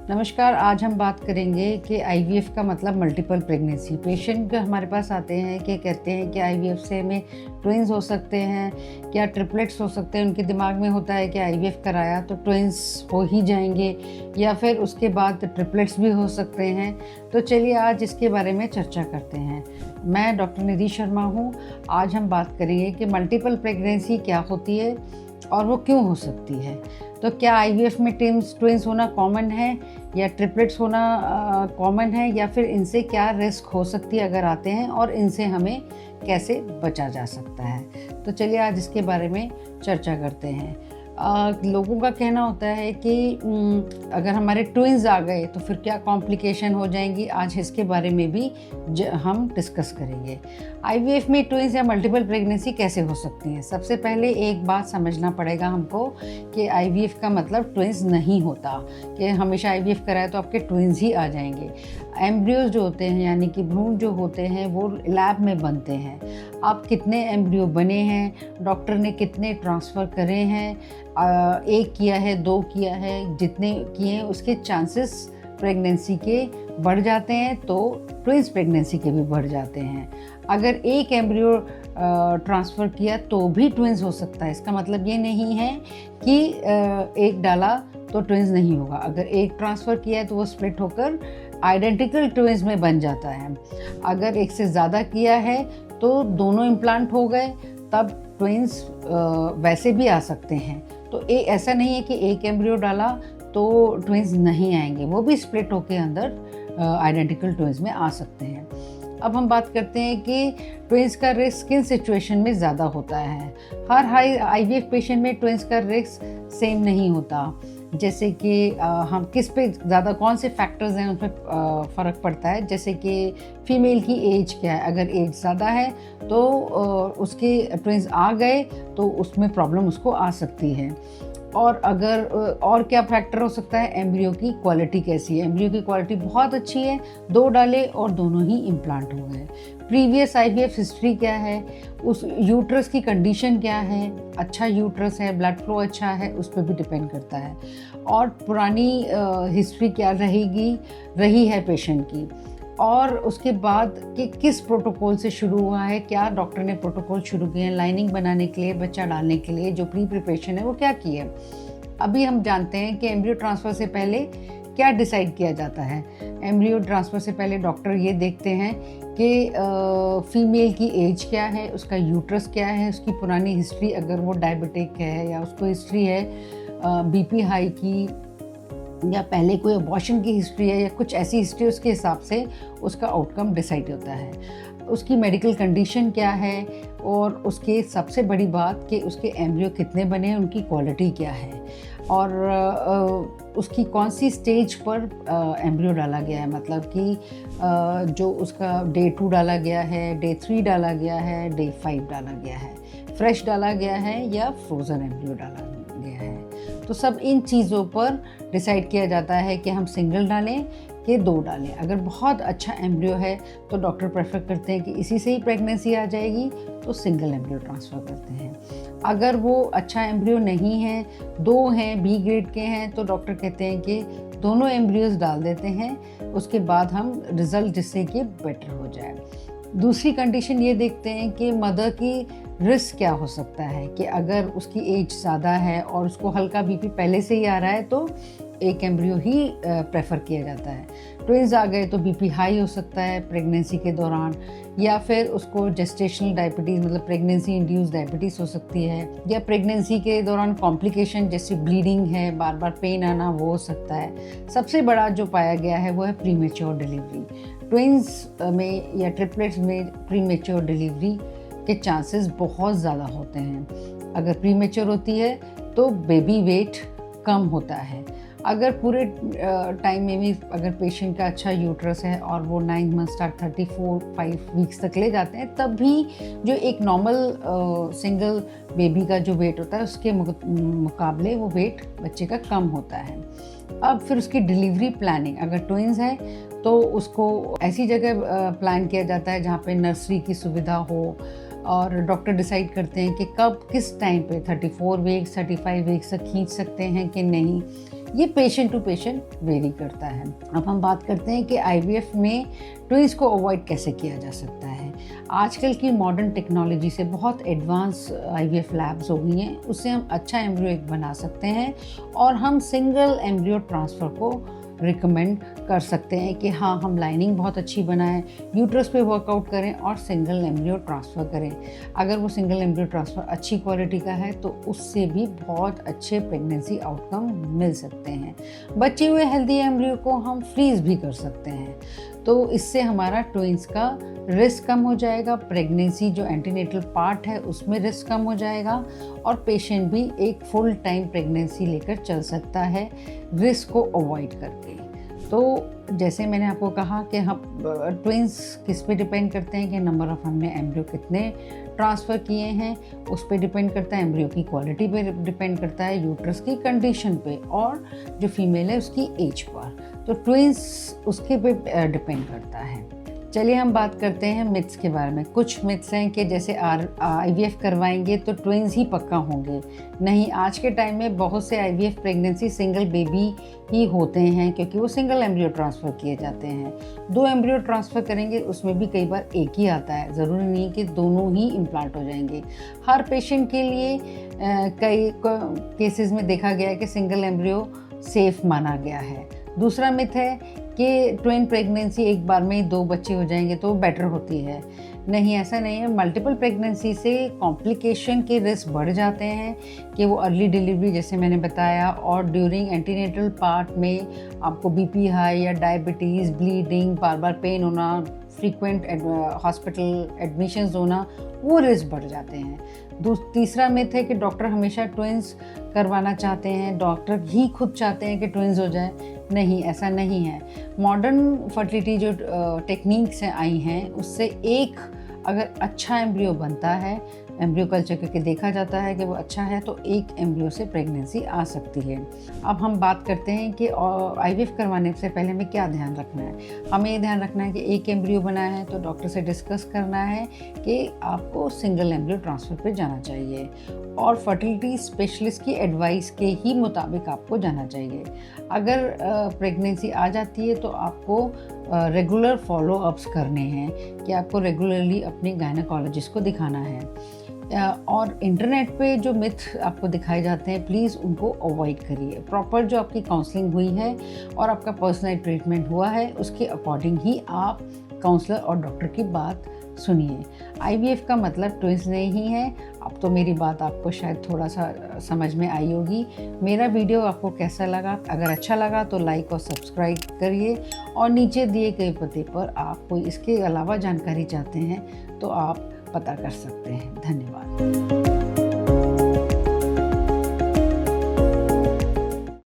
नमस्कार। आज हम बात करेंगे कि आईवीएफ का मतलब मल्टीपल प्रेगनेंसी। पेशेंट हमारे पास आते हैं कि कहते हैं कि आईवीएफ से हमें ट्विंस हो सकते हैं, क्या ट्रिपलेट्स हो सकते हैं। उनके दिमाग में होता है कि आईवीएफ कराया तो ट्विंस हो ही जाएंगे या फिर उसके बाद ट्रिपलेट्स भी हो सकते हैं। तो चलिए आज इसके बारे में चर्चा करते हैं। मैं डॉक्टर निधि शर्मा हूँ। आज हम बात करेंगे कि मल्टीपल प्रेगनेंसी क्या होती है और वो क्यों हो सकती है। तो क्या आईवीएफ में ट्विंस होना कॉमन है या ट्रिपलेट्स होना कॉमन है, या फिर इनसे क्या रिस्क हो सकती है अगर आते हैं, और इनसे हमें कैसे बचा जा सकता है। तो चलिए आज इसके बारे में चर्चा करते हैं। लोगों का कहना होता है कि अगर हमारे ट्विंस आ गए तो फिर क्या कॉम्प्लिकेशन हो जाएंगी। आज इसके बारे में भी हम डिस्कस करेंगे। आईवीएफ में ट्विंस या मल्टीपल प्रेगनेंसी कैसे हो सकती हैं। सबसे पहले एक बात समझना पड़ेगा हमको कि आईवीएफ का मतलब ट्विंस नहीं होता कि हमेशा आईवीएफ कराए तो आपके ट्विंस ही आ जाएंगे। एम्ब्रियोज जो होते हैं यानी कि भ्रूण जो होते हैं वो लैब में बनते हैं। आप कितने एम्ब्रियो बने हैं, डॉक्टर ने कितने ट्रांसफ़र करे हैं, एक किया है, दो किया है, जितने किए हैं उसके चांसेस प्रेगनेंसी के बढ़ जाते हैं, तो ट्विंस प्रेगनेंसी के भी बढ़ जाते हैं। अगर एक एम्ब्रियो ट्रांसफ़र किया तो भी ट्विंस हो सकता है। इसका मतलब ये नहीं है कि एक डाला तो ट्विंस नहीं होगा। अगर एक ट्रांसफ़र किया है तो वो स्प्लिट होकर आइडेंटिकल ट्विंस में बन जाता है। अगर एक से ज़्यादा किया है तो दोनों इम्प्लांट हो गए, तब ट्विंस वैसे भी आ सकते हैं। तो ऐसा नहीं है कि एक एम्ब्रियो डाला तो ट्विंस नहीं आएंगे, वो भी स्प्लिट होके अंदर आइडेंटिकल ट्विंस में आ सकते हैं। अब हम बात करते हैं कि ट्विंस का रिस्क किन सिचुएशन में ज़्यादा होता है। हर आईवीएफ पेशेंट में ट्विंस का रिस्क सेम नहीं होता। जैसे कि हम किस पे ज़्यादा, कौन से फैक्टर्स हैं उसमें फ़र्क पड़ता है। जैसे कि फ़ीमेल की एज क्या है, अगर एज ज़्यादा है तो उसके ट्विंस आ गए तो उसमें प्रॉब्लम उसको आ सकती है। और अगर और क्या फैक्टर हो सकता है, एम्ब्रियो की क्वालिटी कैसी है। एम्ब्रियो की क्वालिटी बहुत अच्छी है, दो डाले और दोनों ही इम्प्लांट हो गए। प्रीवियस आईवीएफ हिस्ट्री क्या है, उस यूट्रस की कंडीशन क्या है, अच्छा यूट्रस है, ब्लड फ्लो अच्छा है, उस पर भी डिपेंड करता है। और पुरानी हिस्ट्री क्या रही है पेशेंट की, और उसके बाद कि किस प्रोटोकॉल से शुरू हुआ है, क्या डॉक्टर ने प्रोटोकॉल शुरू किए हैं लाइनिंग बनाने के लिए, बच्चा डालने के लिए, जो प्री प्रिपरेशन है वो क्या की है। अभी हम जानते हैं कि एम्ब्रियो ट्रांसफ़र से पहले क्या डिसाइड किया जाता है। एम्ब्रियो ट्रांसफ़र से पहले डॉक्टर ये देखते हैं कि फ़ीमेल की एज क्या है, उसका यूट्रस क्या है, उसकी पुरानी हिस्ट्री, अगर वो डायबिटिक है या उसको हिस्ट्री है बीपी हाई की, या पहले कोई अबॉर्शन की हिस्ट्री है या कुछ ऐसी हिस्ट्री, उसके हिसाब से उसका आउटकम डिसाइड होता है। उसकी मेडिकल कंडीशन क्या है, और उसके सबसे बड़ी बात कि उसके एम्ब्रियो कितने बने हैं, उनकी क्वालिटी क्या है, और उसकी कौन सी स्टेज पर एम्ब्रियो डाला गया है। मतलब कि जो उसका डे 2 डाला गया है, डे 3 डाला गया है, डे 5 डाला गया है, फ्रेश डाला गया है या फ्रोज़न एम्ब्रियो डाला गया है। तो सब इन चीज़ों पर डिसाइड किया जाता है कि हम सिंगल डालें कि दो डालें। अगर बहुत अच्छा एम्ब्रियो है तो डॉक्टर प्रेफर करते हैं कि इसी से ही प्रेगनेंसी आ जाएगी, तो सिंगल एम्ब्रियो ट्रांसफ़र करते हैं। अगर वो अच्छा एम्ब्रियो नहीं है, दो हैं, बी ग्रेड के हैं, तो डॉक्टर कहते हैं कि दोनों एम्ब्रियोज डाल देते हैं, उसके बाद हम रिज़ल्ट जिससे कि बेटर हो जाए। दूसरी कंडीशन ये देखते हैं कि मदर की रिस्क क्या हो सकता है, कि अगर उसकी एज ज़्यादा है और उसको हल्का बीपी पहले से ही आ रहा है तो एक एम्ब्रियो ही प्रेफर किया जाता है। ट्विंस आ गए तो बीपी हाई हो सकता है प्रेगनेंसी के दौरान, या फिर उसको जेस्टेशनल डायबिटीज़ मतलब प्रेगनेंसी इंड्यूस डायबिटीज़ हो सकती है, या प्रेगनेंसी के दौरान कॉम्प्लिकेशन जैसे ब्लीडिंग है, बार बार पेन आना, वो हो सकता है। सबसे बड़ा जो पाया गया है वो है प्रीमेच्योर डिलीवरी। ट्विंस में या ट्रिपलेट्स में प्रीमेच्योर डिलीवरी के चांसेस बहुत ज़्यादा होते हैं। अगर प्रीमेच्योर होती है तो बेबी वेट कम होता है। अगर पूरे टाइम में भी अगर पेशेंट का अच्छा यूट्रस है और वो 9 मंथ्स तक 34-5 वीक्स तक ले जाते हैं, तब भी जो एक नॉर्मल सिंगल बेबी का जो वेट होता है उसके मुकाबले वो वेट बच्चे का कम होता है। अब फिर उसकी डिलीवरी प्लानिंग, अगर ट्विंस है तो उसको ऐसी जगह प्लान किया जाता है जहाँ पे नर्सरी की सुविधा हो, और डॉक्टर डिसाइड करते हैं कि कब किस टाइम पे 34 वीक्स 35 वीक्स तक खींच सकते हैं कि नहीं, ये पेशेंट टू पेशेंट वेरी करता है। अब हम बात करते हैं कि आईवीएफ में ट्विंस को अवॉइड कैसे किया जा सकता है। आजकल की मॉडर्न टेक्नोलॉजी से बहुत एडवांस आईवीएफ लैब्स हो गई हैं, उससे हम अच्छा एम्ब्रियो एक बना सकते हैं और हम सिंगल एम्ब्रियो ट्रांसफ़र को रिकमेंड कर सकते हैं कि हाँ, हम लाइनिंग बहुत अच्छी बनाएं, यूट्रस पे वर्कआउट करें और सिंगल एम्ब्रियो ट्रांसफ़र करें। अगर वो सिंगल एम्ब्रियो ट्रांसफ़र अच्छी क्वालिटी का है तो उससे भी बहुत अच्छे प्रेगनेंसी आउटकम मिल सकते हैं। बचे हुए हेल्दी एम्ब्रियो को हम फ्रीज़ भी कर सकते हैं, तो इससे हमारा ट्विंस का रिस्क कम हो जाएगा, प्रेगनेंसी जो एंटीनेटल पार्ट है उसमें रिस्क कम हो जाएगा और पेशेंट भी एक फुल टाइम प्रेगनेंसी लेकर चल सकता है रिस्क को अवॉइड करके। तो जैसे मैंने आपको कहा कि हम ट्विंस किस पे डिपेंड करते हैं कि नंबर ऑफ़ हमने एम्ब्रियो कितने ट्रांसफ़र किए हैं, उस पे डिपेंड करता है, एम्ब्रियो की क्वालिटी पे डिपेंड करता है, यूट्रस की कंडीशन पे और जो फीमेल है उसकी एज पर। तो ट्विंस उसके पे डिपेंड करता है। चलिए हम बात करते हैं मिथ्स के बारे में। कुछ मिथ्स हैं कि जैसे आईवीएफ करवाएंगे तो ट्विंस ही पक्का होंगे। नहीं, आज के टाइम में बहुत से आईवीएफ प्रेगनेंसी सिंगल बेबी ही होते हैं क्योंकि वो सिंगल एम्ब्रियो ट्रांसफ़र किए जाते हैं। 2 एम्ब्रियो ट्रांसफ़र करेंगे उसमें भी कई बार एक ही आता है, ज़रूरी नहीं कि दोनों ही इम्प्लांट हो जाएंगे। हर पेशेंट के लिए कई केसेस में देखा गया है कि सिंगल एम्ब्रियो सेफ़ माना गया है। दूसरा मिथ है कि ट्विन प्रेगनेंसी एक बार में ही 2 बच्चे हो जाएंगे तो बेटर होती है। नहीं, ऐसा नहीं है। मल्टीपल प्रेगनेंसी से कॉम्प्लिकेशन के रिस्क बढ़ जाते हैं कि वो अर्ली डिलीवरी जैसे मैंने बताया, और ड्यूरिंग एंटीनेटल पार्ट में आपको बीपी हाई या डायबिटीज़, ब्लीडिंग, बार बार पेन होना, फ्रीक्वेंट हॉस्पिटल एडमिशन्स होना, वो रिस्क बढ़ जाते हैं। तीसरा मिथ है कि डॉक्टर हमेशा ट्विंस करवाना चाहते हैं, डॉक्टर ही खुद चाहते हैं कि ट्विंस हो जाए। नहीं, ऐसा नहीं है। मॉडर्न फर्टिलिटी जो टेक्निक्स आई हैं उससे एक अगर अच्छा एम्ब्रियो बनता है, एम्ब्रियो कल्चर करके देखा जाता है कि वो अच्छा है, तो एक एम्ब्रियो से प्रेगनेंसी आ सकती है। अब हम बात करते हैं कि आईवीएफ करवाने से पहले हमें क्या ध्यान रखना है। हमें ये ध्यान रखना है कि एक एम्ब्रियो बना है तो डॉक्टर से डिस्कस करना है कि आपको सिंगल एम्ब्रियो ट्रांसफ़र पे जाना चाहिए और फर्टिलिटी स्पेशलिस्ट की एडवाइस के ही मुताबिक आपको जाना चाहिए। अगर प्रेगनेंसी आ जाती है तो आपको रेगुलर फॉलोअप्स करने हैं कि आपको रेगुलरली अपने गायनेकोलॉजिस्ट को दिखाना है। और इंटरनेट पे जो मिथ आपको दिखाए जाते हैं प्लीज़ उनको अवॉइड करिए। प्रॉपर जो आपकी काउंसलिंग हुई है और आपका पर्सनल ट्रीटमेंट हुआ है उसके अकॉर्डिंग ही आप काउंसलर और डॉक्टर की बात सुनिए। आईवीएफ का मतलब ट्विंस नहीं है। अब तो मेरी बात आपको शायद थोड़ा सा समझ में आई होगी। मेरा वीडियो आपको कैसा लगा? अगर अच्छा लगा तो लाइक और सब्सक्राइब करिए और नीचे दिए गए पते पर आप कोई इसके अलावा जानकारी चाहते हैं तो आप पता कर सकते हैं। धन्यवाद।